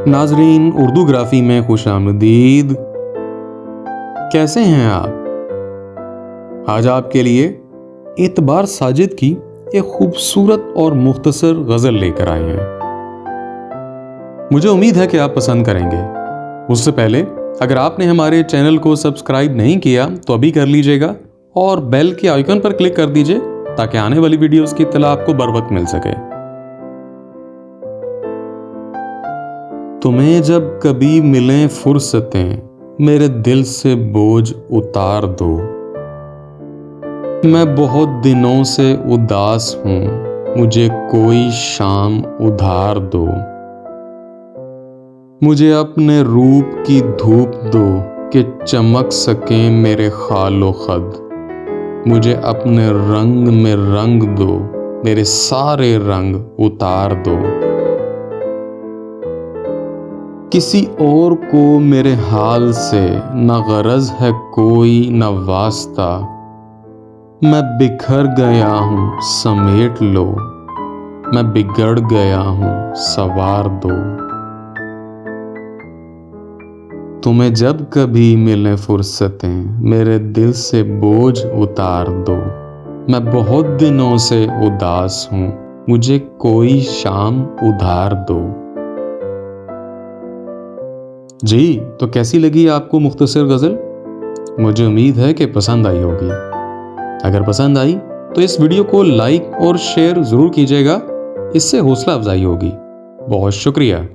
नाजरीन, उर्दूग्राफी में खुशामदीद। कैसे हैं आप? आज आपके लिए एतबार साजिद की एक खूबसूरत और मुख्तसर गज़ल लेकर आए हैं। मुझे उम्मीद है कि आप पसंद करेंगे। उससे पहले अगर आपने हमारे चैनल को सब्सक्राइब नहीं किया तो अभी कर लीजिएगा और बेल के आइकन पर क्लिक कर दीजिए ताकि आने वाली वीडियोस की इत्तला आपको बर वक्त मिल सके। तुम्हें जब कभी मिलें फुर्सतें, मेरे दिल से बोझ उतार दो। मैं बहुत दिनों से उदास हूँ, मुझे कोई शाम उधार दो। मुझे अपने रूप की धूप दो कि चमक सकें मेरे खालो खद। मुझे अपने रंग में रंग दो, मेरे सारे रंग उतार दो। किसी और को मेरे हाल से न गरज है कोई न वास्ता। मैं बिखर गया हूँ समेट लो, मैं बिगड़ गया हूँ सवार दो। तुम्हें जब कभी मिले फुर्सतें, मेरे दिल से बोझ उतार दो। मैं बहुत दिनों से उदास हूँ, मुझे कोई शाम उधार दो। जी, तो कैसी लगी आपको मुख्तसर गज़ल? मुझे उम्मीद है कि पसंद आई होगी। अगर पसंद आई तो इस वीडियो को लाइक और शेयर ज़रूर कीजिएगा, इससे हौसला अफजाई होगी। बहुत शुक्रिया।